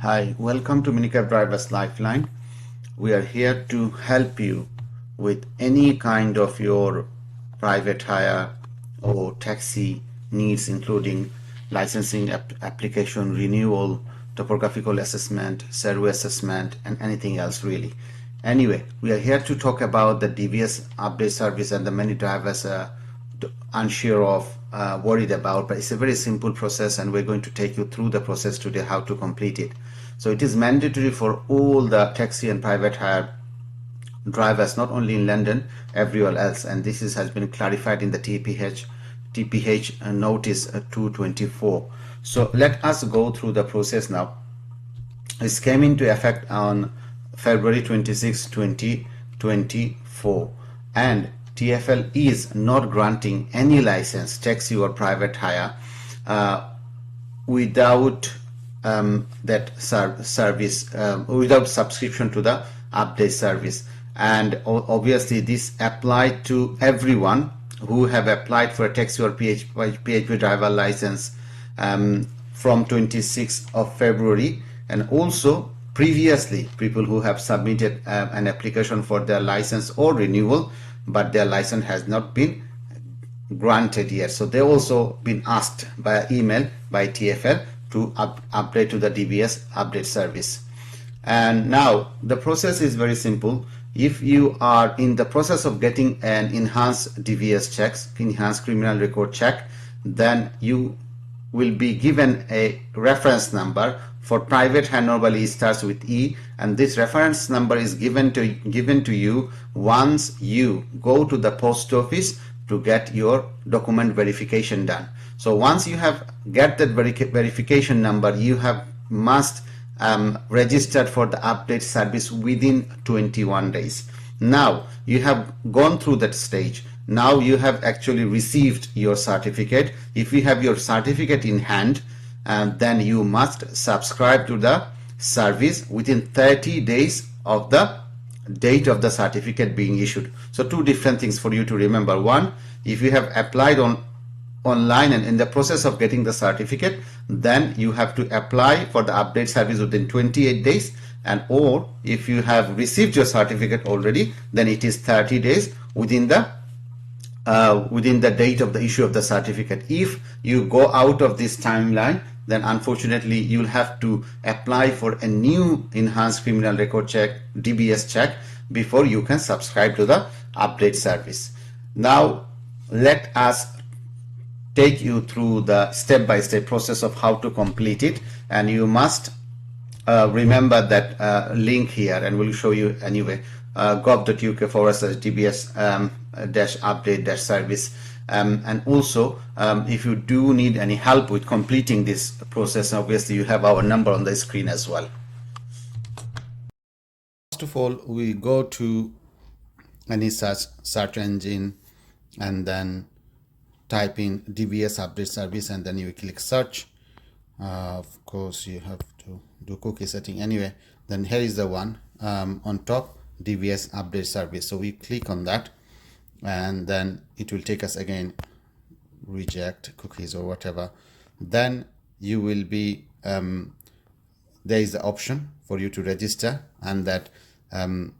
Hi, welcome to Minicab Drivers Lifeline. We are here to help you with any kind of your private hire or taxi needs, including licensing application renewal, topographical assessment, survey assessment, and anything else really. Anyway, we are here to talk about the DBS update service and the many drivers are unsure of, worried about, but it's a very simple process and we're going to take you through the process today, how to complete it. So it is mandatory for all the taxi and private hire drivers, not only in London, everywhere else, and this has been clarified in the TPH Notice 224. So let us go through the process now. It came into effect on February 26, 2024, and TFL is not granting any license, taxi or private hire, without that service, without subscription to the update service. And obviously this applied to everyone who have applied for a taxi or PHP driver license from 26th of February, and also previously people who have submitted an application for their license or renewal, but their license has not been granted yet. So they also been asked by email by TFL to update to the DBS update service. And now the process is very simple. If you are in the process of getting an enhanced DBS checks, enhanced criminal record check, then you will be given a reference number. For private hire normally starts with E, and this reference number is given to you once you go to the post office to get your document verification done. So once you have get that verification number, you have must register for the update service within 21 days. Now you have gone through that stage. Now you have actually received your certificate. If you have your certificate in hand, then you must subscribe to the service within 30 days of the date of the certificate being issued. So two different things for you to remember. One, if you have applied online and in the process of getting the certificate, then you have to apply for the update service within 28 days, and or if you have received your certificate already, then it is 30 days within the date of the issue of the certificate. If you go out of this timeline, then unfortunately you'll have to apply for a new enhanced criminal record check, DBS check, before you can subscribe to the update service. Now let us take you through the step-by-step process of how to complete it, and you must remember that link here, and we'll show you anyway, gov.uk/DBS update service. And also if you do need any help with completing this process, obviously you have our number on the screen as well. First of all, we go to any search engine and then type in DBS update service, and then you click search. Of course you have to do cookie setting anyway. Then here is the one on top, DBS update service. So we click on that, and then it will take us again, reject cookies or whatever. Then you will be there is the option for you to register, and that when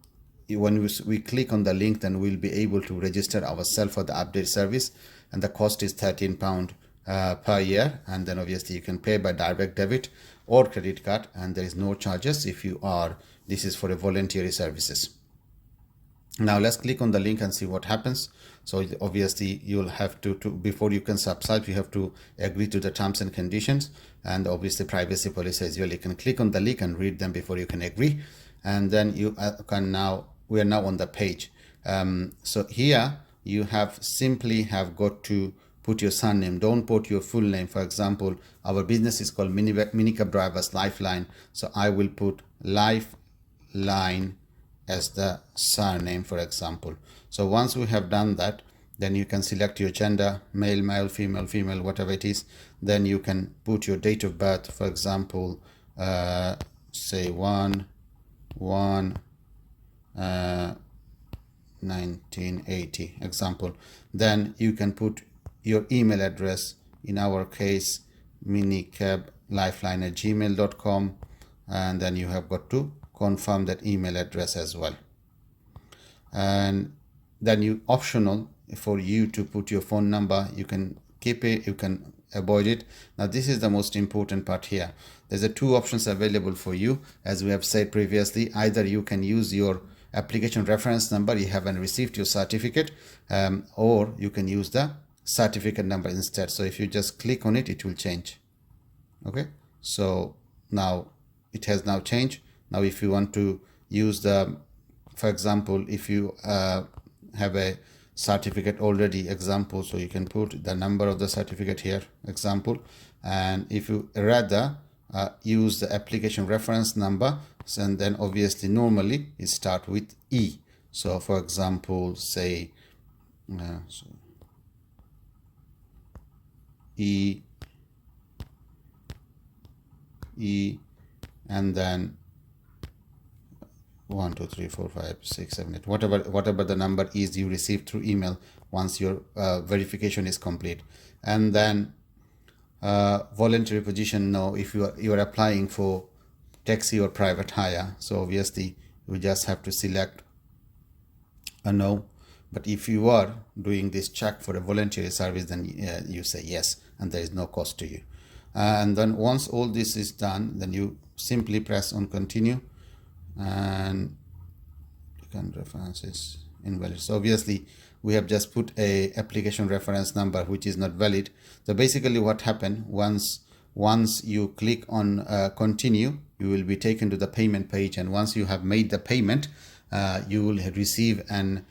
we click on the link, then we'll be able to register ourselves for the update service, and the cost is £13 per year. And then obviously you can pay by direct debit or credit card, and there is no charges if you are, this is for a voluntary services. Now let's click on the link and see what happens. So obviously you'll have to before you can subscribe, you have to agree to the terms and conditions, and obviously privacy policy as well. You can click on the link and read them before you can agree, and then you can now, we are now on the page. So here you have simply have got to put your surname. Don't put your full name. For example, our business is called Minicab Drivers Lifeline, so I will put Lifeline as the surname, for example. So once we have done that, then you can select your gender, male, female, whatever it is. Then you can put your date of birth, for example, say 1/1/1980 example. Then you can put your email address, in our case minicab lifeline@gmail.com, and then you have got to confirm that email address as well. And then you optional for you to put your phone number. You can keep it, you can avoid it. Now this is the most important part here. There's two options available for you, as we have said previously. Either you can use your application reference number, you haven't received your certificate, or you can use the certificate number instead. So if you just click on it, it will change. Okay, so now it has now changed. Now if you want to use the, for example, if you have a certificate already, example, so you can put the number of the certificate here, example. And if you rather use the application reference number, and then obviously normally it start with E. So for example, say E, and then 1 2 3 4 5 6 7 8, whatever the number is you receive through email once your verification is complete. And then voluntary position, no, if you are applying for taxi or private hire, so obviously you just have to select a no. But if you are doing this check for a voluntary service, then you say yes, and there is no cost to you. And then once all this is done, then you simply press on continue, and applicant reference is invalid. So obviously we have just put a application reference number which is not valid. So basically what happened, once you click on continue, you will be taken to the payment page, and once you have made the payment, you will receive an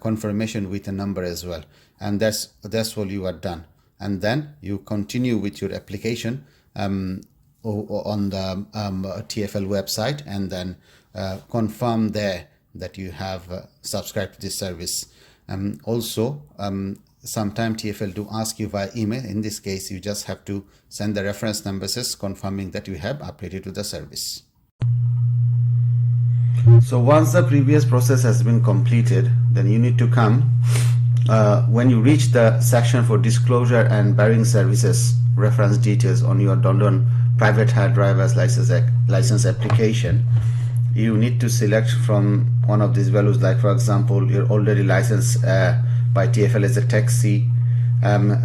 confirmation with a number as well, and that's all you are done. And then you continue with your application on the TFL website, and then confirm there that you have subscribed to this service. Also, sometimes TFL do ask you via email. In this case, you just have to send the reference numbers confirming that you have updated to the service. So once the previous process has been completed, then you need to come when you reach the section for disclosure and bearing services reference details on your London private hire driver's license application. You need to select from one of these values, like for example, you're already licensed by TFL as a taxi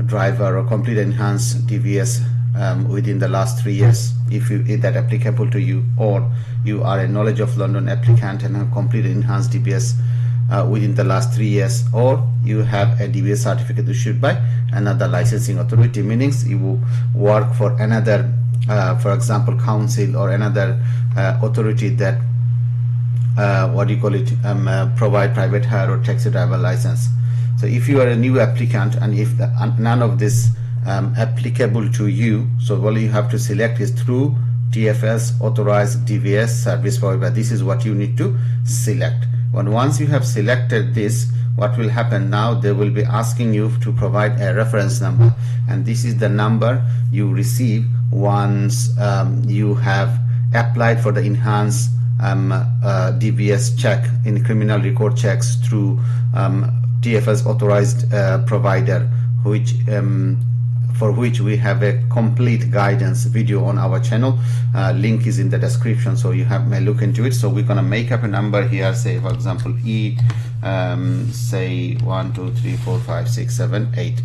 driver or complete enhanced DBS within the last 3 years, if that applicable to you, or you are a knowledge of London applicant and have completed enhanced DBS within the last 3 years, or you have a DBS certificate issued by another licensing authority, meaning you work for another for example council or another authority that provide private hire or taxi driver license. So if you are a new applicant and if none of this applicable to you, so all you have to select is through TFL's authorized DBS service provider. This is what you need to select. But once you have selected this, what will happen now, they will be asking you to provide a reference number, and this is the number you receive once you have applied for the enhanced DBS check in criminal record checks through TFL's authorized provider, which for which we have a complete guidance video on our channel. Link is in the description, so you may look into it. So we're gonna make up a number here, say for example E, say 1 2 3 4 5 6 7 8.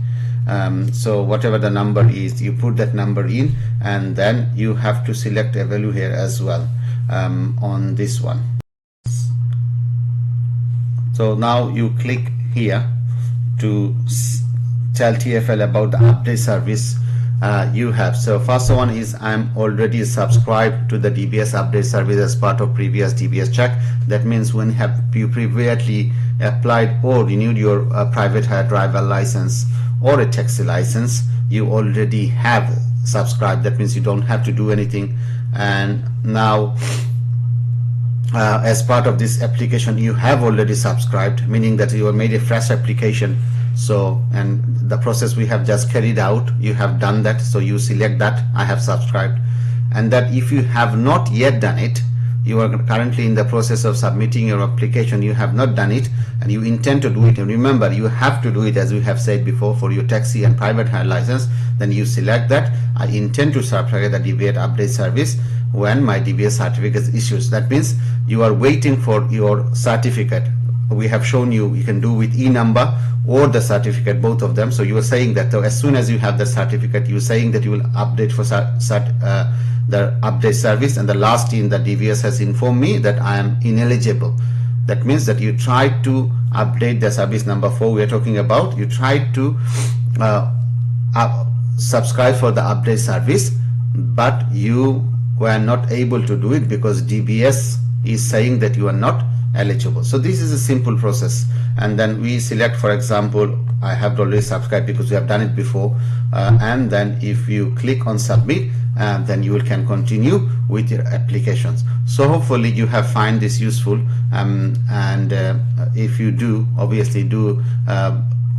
So whatever the number is, you put that number in, and then you have to select a value here as well on this one. So now you click here to tell TFL about the update service you have. So first one is I'm already subscribed to the DBS update service as part of previous DBS check. That means when you previously applied or renewed your private hire driver license or a taxi license, you already have subscribed. That means you don't have to do anything. And now as part of this application you have already subscribed, meaning that you have made a fresh application. So, and the process we have just carried out, you have done that, so you select that I have subscribed. And that if you have not yet done it, you are currently in the process of submitting your application, you have not done it and you intend to do it, and remember you have to do it as we have said before for your taxi and private hire license, then you select that I intend to subscribe the DBS update service when my DBS certificate is issued. That means you are waiting for your certificate. We have shown you can do with e-number or the certificate, both of them. So you are saying that as soon as you have the certificate, you are saying that you will update for the update service, and the last in the DBS has informed me that I am ineligible. That means that you tried to update the service number 4 we are talking about. You tried to subscribe for the update service, but you were not able to do it because DBS is saying that you are not eligible. So this is a simple process, and then we select, for example, I have already subscribed because we have done it before, and then if you click on submit, then you can continue with your applications. So hopefully you have find this useful, and if you do, obviously do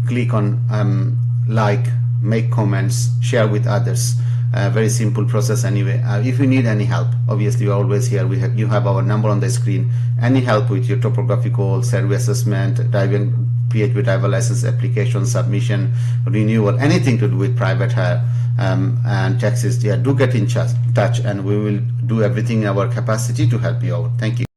click on like, make comments, share with others. Very simple process anyway. If you need any help, obviously you are always here. You have our number on the screen. Any help with your topographical survey assessment, PHB driver license application, submission, renewal, anything to do with private hire and taxis, do get in touch, and we will do everything in our capacity to help you out. Thank you.